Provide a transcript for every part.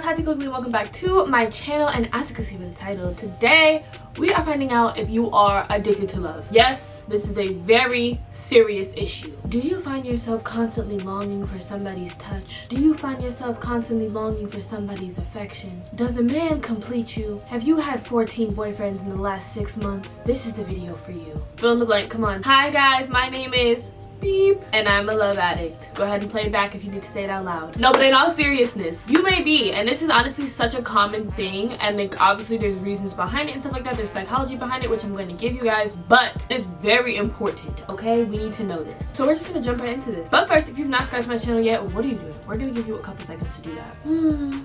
guys, tatycokley, welcome back to my channel. And as you can see by the title, today we are finding out if you are addicted to love. Yes, this is a very serious issue. Do you find yourself constantly longing for somebody's touch? Do you find yourself constantly longing for somebody's affection? Does a man complete you? Have you had 14 boyfriends in the last 6 months? This is the video for you. Fill in the blank, come on. Hi guys, my name is beep, and I'm a love addict. Go ahead and play it back if you need to say it out loud. No, but in all seriousness, you may be, and this is honestly such a common thing, and like obviously there's reasons behind it and stuff like that. There's psychology behind it, which I'm going to give you guys, but it's very important, okay? We need to know this. So we're just gonna jump right into this. But first, if you've not subscribed to my channel yet, what are you doing? We're gonna give you a couple seconds to do that.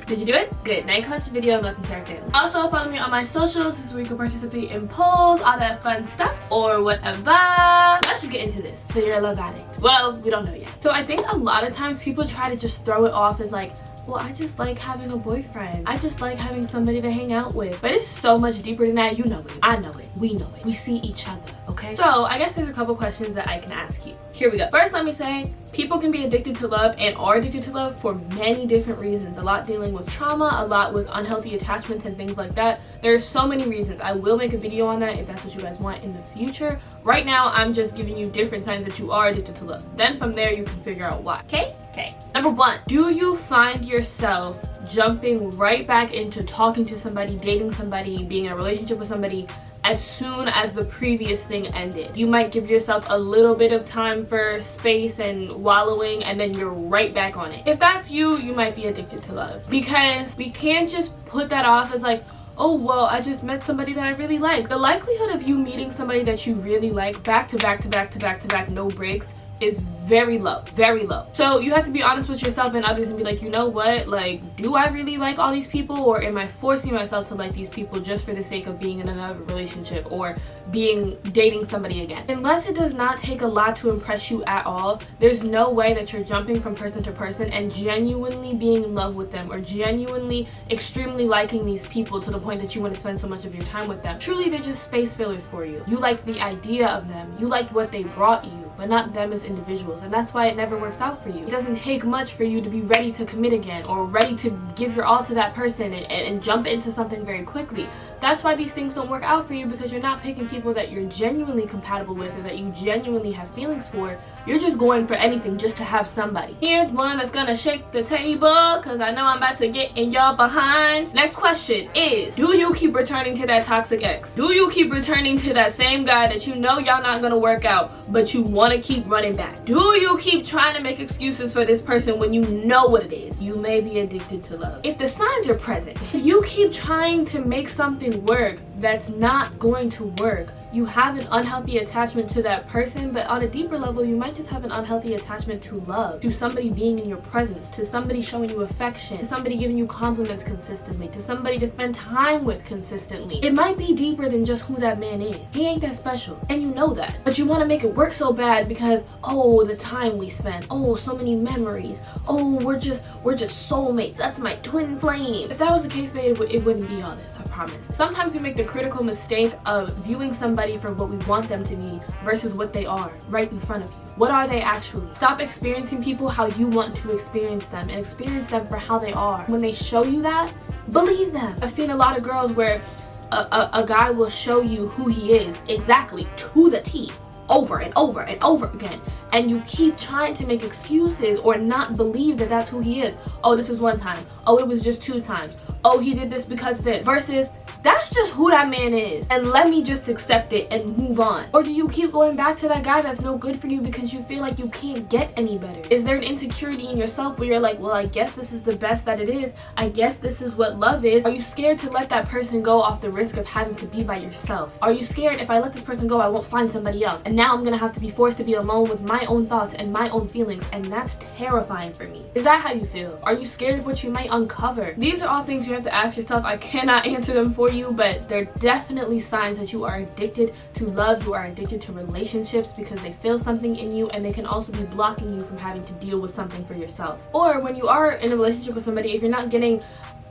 Did you do it? Good. Now you can watch the video and look into our family. Also, follow me on my socials. This is where you can participate in polls, all that fun stuff, or whatever. Let's just get into this. So you're a love addict. Well, we don't know yet. So I think a lot of times people try to just throw it off as like, well, I just like having a boyfriend. I just like having somebody to hang out with. But it's so much deeper than that. You know it. I know it. We know it. We see each other, okay? So I guess there's a couple questions that I can ask you. Here we go. First, let me say, people can be addicted to love and are addicted to love for many different reasons. A lot dealing with trauma, a lot with unhealthy attachments and things like that. There's so many reasons. I will make a video on that if that's what you guys want in the future. Right now, I'm just giving you different signs that you are addicted to love. Then from there, you can figure out why, okay? Okay. Number one, do you find yourself jumping right back into talking to somebody, dating somebody, being in a relationship with somebody as soon as the previous thing ended? You might give yourself a little bit of time for space and wallowing, and then you're right back on it. If that's you, you might be addicted to love, because we can't just put that off as like, oh, well, I just met somebody that I really like. The likelihood of you meeting somebody that you really like back to back to back to back to back, no breaks, is very low, very low. So you have to be honest with yourself and others and be like, you know what, like, do I really like all these people, or am I forcing myself to like these people just for the sake of being in another relationship or dating somebody again? Unless it does not take a lot to impress you at all, there's no way that you're jumping from person to person and genuinely being in love with them, or genuinely extremely liking these people to the point that you want to spend so much of your time with them. Truly, they're just space fillers for you. You liked the idea of them, you liked what they brought you, but not them as individuals, and that's why it never works out for you. It doesn't take much for you to be ready to commit again, or ready to give your all to that person and jump into something very quickly. That's why these things don't work out for you, because you're not picking people that you're genuinely compatible with or that you genuinely have feelings for. You're just going for anything just to have somebody. Here's one that's gonna shake the table, because I know I'm about to get in y'all behinds. Next question is, do you keep returning to that toxic ex? Do you keep returning to that same guy that you know y'all not gonna work out, but you want to keep running back? Do you keep trying to make excuses for this person when you know what it is? You may be addicted to love. If the signs are present, if you keep trying to make something work that's not going to work, you have an unhealthy attachment to that person. But on a deeper level, you might just have an unhealthy attachment to love, to somebody being in your presence, to somebody showing you affection, to somebody giving you compliments consistently, to somebody to spend time with consistently. It might be deeper than just who that man is. He ain't that special, and you know that, but you want to make it work so bad because, oh, the time we spent, oh, so many memories, oh, we're just soulmates, that's my twin flame. If that was the case, babe, it wouldn't be all this, I promise. Sometimes we make the critical mistake of viewing somebody for what we want them to be versus what they are right in front of you. What are they actually? Stop experiencing people how you want to experience them, and experience them for how they are. When they show you that, believe them. I've seen a lot of girls where a guy will show you who he is exactly to the T over and over and over again, and you keep trying to make excuses or not believe that that's who he is. Oh, this was one time. Oh, it was just 2 times. Oh, he did this because this. Versus, that's just who that man is, and let me just accept it and move on. Or do you keep going back to that guy that's no good for you because you feel like you can't get any better? Is there an insecurity in yourself where you're like, well, I guess this is the best that it is, I guess this is what love is? Are you scared to let that person go off the risk of having to be by yourself? Are you scared, if I let this person go, I won't find somebody else, and now I'm gonna have to be forced to be alone with my own thoughts and my own feelings, and that's terrifying for me? Is that how you feel? Are you scared of what you might uncover? These are all things you have to ask yourself. I cannot answer them for you, but they're definitely signs that you are addicted to love, you are addicted to relationships, because they feel something in you, and they can also be blocking you from having to deal with something for yourself. Or when you are in a relationship with somebody, if you're not getting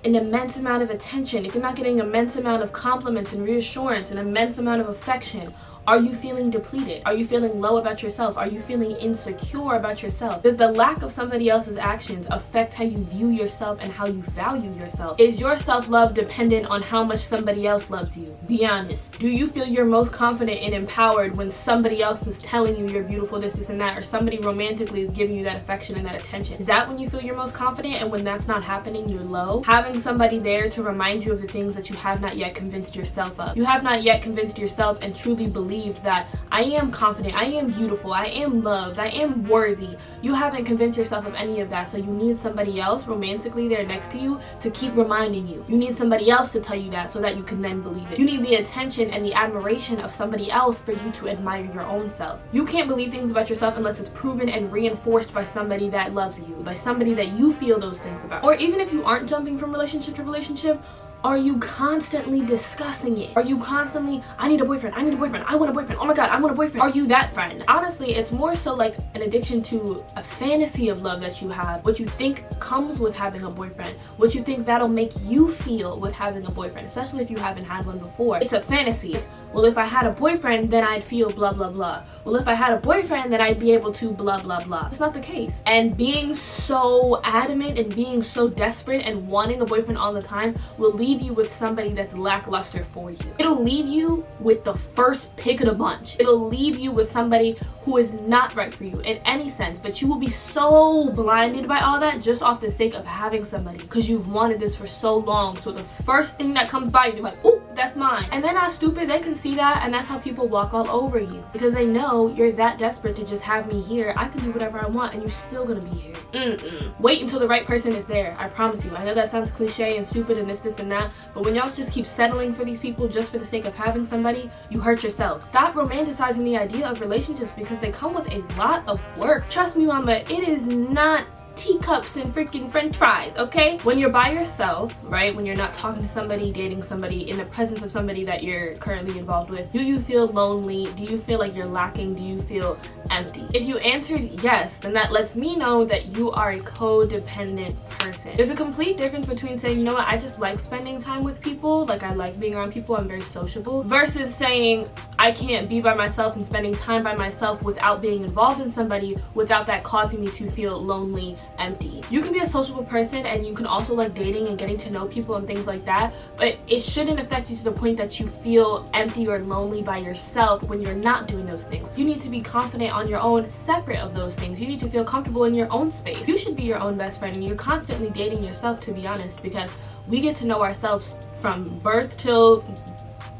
an immense amount of attention, if you're not getting an immense amount of compliments and reassurance, an immense amount of affection, Are you feeling depleted? Are you feeling low about yourself? Are you feeling insecure about yourself? Does the lack of somebody else's actions affect how you view yourself and how you value yourself? Is your self-love dependent on how much somebody else loves you? Be honest. Do you feel you're most confident and empowered when somebody else is telling you you're beautiful, this and that, or somebody romantically is giving you that affection and that attention? Is that when you feel you're most confident, and when that's not happening, you're low? Having somebody there to remind you of the things that you have not yet convinced yourself of. You have not yet convinced yourself and truly believed that I am confident, I am beautiful, I am loved, I am worthy. You haven't convinced yourself of any of that, so you need somebody else romantically there next to you to keep reminding you. You need somebody else to tell you that so that you can then believe it. You need the attention and the admiration of somebody else for you to admire your own self. You can't believe things about yourself unless it's proven and reinforced by somebody that loves you, by somebody that you feel those things about. Or even if you aren't jumping from relationship to relationship, are you constantly discussing it? Are you constantly, I need a boyfriend, I need a boyfriend, I want a boyfriend, oh my god, I want a boyfriend? Are you that friend? Honestly, it's more so like an addiction to a fantasy of love that you have, what you think comes with having a boyfriend, what you think that'll make you feel with having a boyfriend, especially if you haven't had one before. It's a fantasy. It's, well, if I had a boyfriend, then I'd feel blah, blah, blah. Well, if I had a boyfriend, then I'd be able to blah, blah, blah. It's not the case. And being so adamant and being so desperate and wanting a boyfriend all the time will leave you with somebody that's lackluster for you. It'll leave you with the first pick of the bunch. It'll leave you with somebody who is not right for you in any sense, but you will be so blinded by all that just off the sake of having somebody, because you've wanted this for so long. So the first thing that comes by, you're like, ooh, that's mine. And they're not stupid, they can see that, and that's how people walk all over you, because they know you're that desperate to just have me here. I can do whatever I want and you're still gonna be here. Wait until the right person is there, I promise you. I know that sounds cliche and stupid and this and that, but when y'all just keep settling for these people just for the sake of having somebody, you hurt yourself. Stop romanticizing the idea of relationships, because they come with a lot of work. Trust me, mama, it is not teacups and freaking french fries, okay? When you're by yourself, right, when you're not talking to somebody, dating somebody, in the presence of somebody that you're currently involved with, do you feel lonely? Do you feel like you're lacking? Do you feel empty? If you answered yes, then that lets me know that you are a codependent person. There's a complete difference between saying, you know what, I just like spending time with people, like I like being around people, I'm very sociable, versus saying I can't be by myself and spending time by myself without being involved in somebody, without that causing me to feel lonely, empty. You can be a sociable person and you can also like dating and getting to know people and things like that, but it shouldn't affect you to the point that you feel empty or lonely by yourself when you're not doing those things. You need to be confident on your own, separate of those things. You need to feel comfortable in your own space. You should be your own best friend, and you're constantly dating yourself, to be honest, because we get to know ourselves from birth till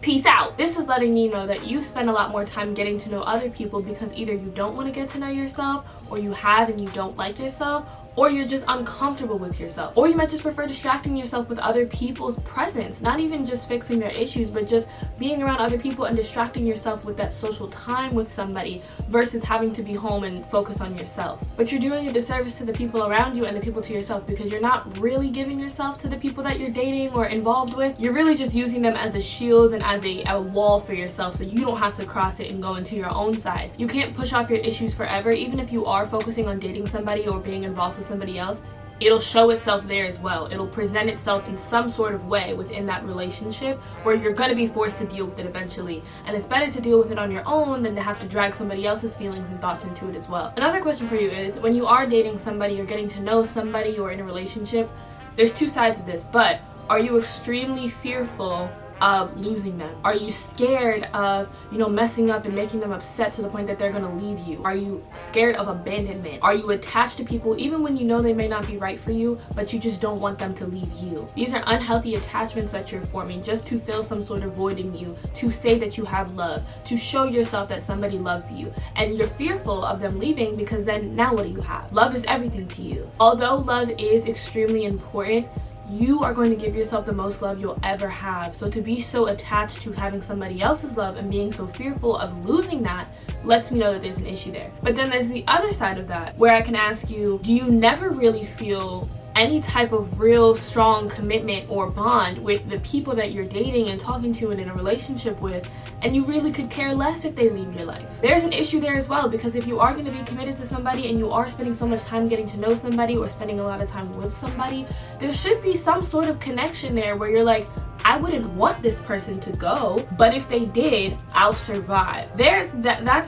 peace out. This is letting me know that you spend a lot more time getting to know other people because either you don't want to get to know yourself, or you have and you don't like yourself, or you're just uncomfortable with yourself, or you might just prefer distracting yourself with other people's presence, not even just fixing their issues, but just being around other people and distracting yourself with that social time with somebody versus having to be home and focus on yourself. But you're doing a disservice to the people around you and the people to yourself, because you're not really giving yourself to the people that you're dating or involved with. You're really just using them as a shield and as a wall for yourself, so you don't have to cross it and go into your own side. You can't push off your issues forever. Even if you are focusing on dating somebody or being involved with somebody else, it'll show itself there as well. It'll present itself in some sort of way within that relationship where you're going to be forced to deal with it eventually. And it's better to deal with it on your own than to have to drag somebody else's feelings and thoughts into it as well. Another question for you is, when you are dating somebody or getting to know somebody or in a relationship, there's two sides of this, but are you extremely fearful of losing them? Are you scared of, messing up and making them upset to the point that they're gonna leave you? Are you scared of abandonment? Are you attached to people even when you know they may not be right for you, but you just don't want them to leave you? These are unhealthy attachments that you're forming just to fill some sort of void in you, to say that you have love, to show yourself that somebody loves you. And you're fearful of them leaving, because then now what do you have? Love is everything to you. Although love is extremely important, you are going to give yourself the most love you'll ever have. So to be so attached to having somebody else's love and being so fearful of losing that lets me know that there's an issue there. But then there's the other side of that, where I can ask you, do you never really feel any type of real strong commitment or bond with the people that you're dating and talking to and in a relationship with, and you really could care less if they leave your life? There's an issue there as well, because if you are going to be committed to somebody and you are spending so much time getting to know somebody or spending a lot of time with somebody, there should be some sort of connection there where you're like, I wouldn't want this person to go, but if they did, I'll survive. That's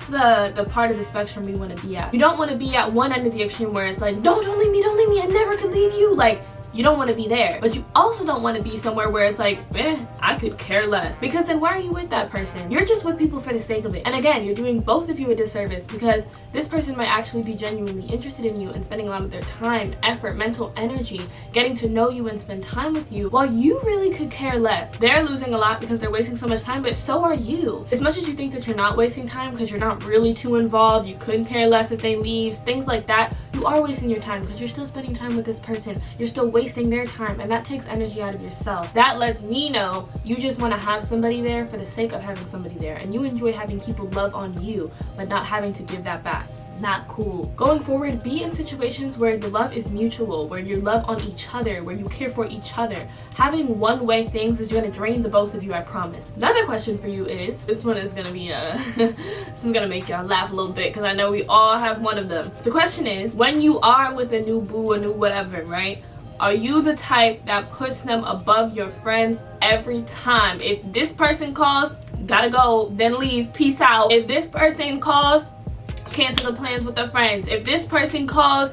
the part of the spectrum we want to be at. You don't want to be at one end of the extreme where it's like, don't leave me, I never could leave you. Like, you don't want to be there, but you also don't want to be somewhere where it's like, I could care less, because then why are you with that person? You're just with people for the sake of it. And again, you're doing both of you a disservice, because this person might actually be genuinely interested in you and spending a lot of their time, effort, mental energy, getting to know you and spend time with you, while you really could care less. They're losing a lot because they're wasting so much time, but so are you. As much as you think that you're not wasting time because you're not really too involved, you couldn't care less if they leave, things like that, you are wasting your time because you're still spending time with this person. You're still wasting their time, and that takes energy out of yourself. That lets me know you just want to have somebody there for the sake of having somebody there, and you enjoy having people love on you but not having to give that back. Not cool. Going forward, be in situations where the love is mutual, where you love on each other, where you care for each other. Having one-way things is going to drain the both of you, I promise. Another question for you is, this one is going to be this is going to make y'all laugh a little bit, because I know we all have one of them. The question is, when you are with a new boo, a new whatever, right? Are you the type that puts them above your friends every time? If this person calls, gotta go, then leave, peace out. If this person calls, cancel the plans with their friends. If this person calls,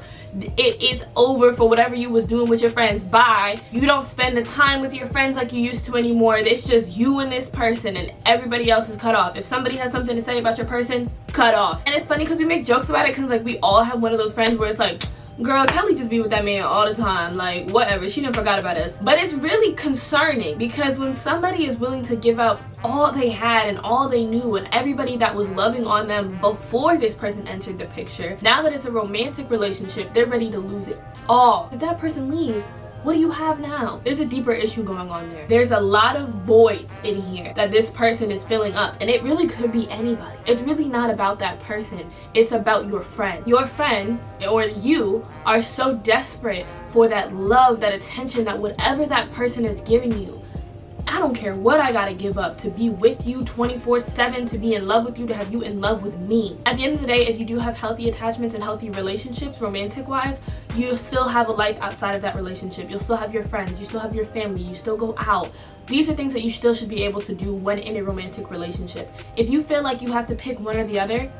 it's over for whatever you was doing with your friends. Bye. You don't spend the time with your friends like you used to anymore. It's just you and this person, and everybody else is cut off. If somebody has something to say about your person, cut off. And it's funny because we make jokes about it, because like we all have one of those friends where it's like, girl, Kelly just be with that man all the time, like whatever, she never forgot about us. But it's really concerning, because when somebody is willing to give up all they had and all they knew and everybody that was loving on them before this person entered the picture, now that it's a romantic relationship, they're ready to lose it all. If that person leaves, what do you have now? There's a deeper issue going on there. There's a lot of voids in here that this person is filling up, and it really could be anybody. It's really not about that person. It's about your friend. Your friend, or you, are so desperate for that love, that attention, that whatever that person is giving you. I don't care what I gotta give up to be with you 24/7, to be in love with you, to have you in love with me. At the end of the day, if you do have healthy attachments and healthy relationships, romantic wise, you still have a life outside of that relationship. You'll still have your friends, you still have your family, you still go out. These are things that you still should be able to do when in a romantic relationship. If you feel like you have to pick one or the other,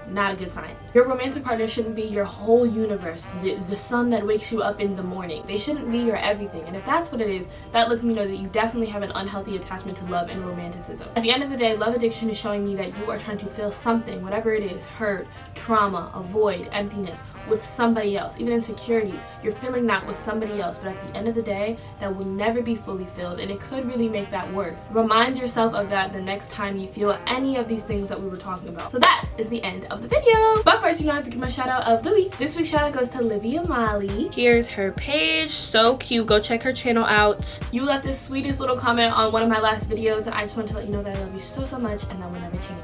not a good sign. Your romantic partner shouldn't be your whole universe, the sun that wakes you up in the morning. They shouldn't be your everything. And if that's what it is, that lets me know that you definitely have an unhealthy attachment to love and romanticism. At the end of the day, love addiction is showing me that you are trying to fill something, whatever it is, hurt, trauma, a void, emptiness, with somebody else. Even insecurities, you're filling that with somebody else, but at the end of the day, that will never be fully filled, and it could really make that worse. Remind yourself of that the next time you feel any of these things that we were talking about. So that is the end of the video. But first, you know, I have to give my shout out of the week. This week's shout out goes to Livia Molly. Here's her page, so cute. Go check her channel out. You left the sweetest little comment on one of my last videos, and I just wanted to let you know that I love you so much, and that will never change.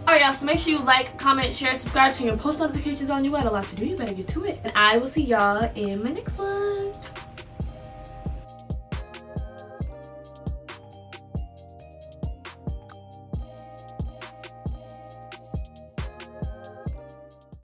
Alright, y'all, so make sure you like, comment, share, subscribe, turn your post notifications on. You got a lot to do, you better get to it. And I will see y'all in my next one.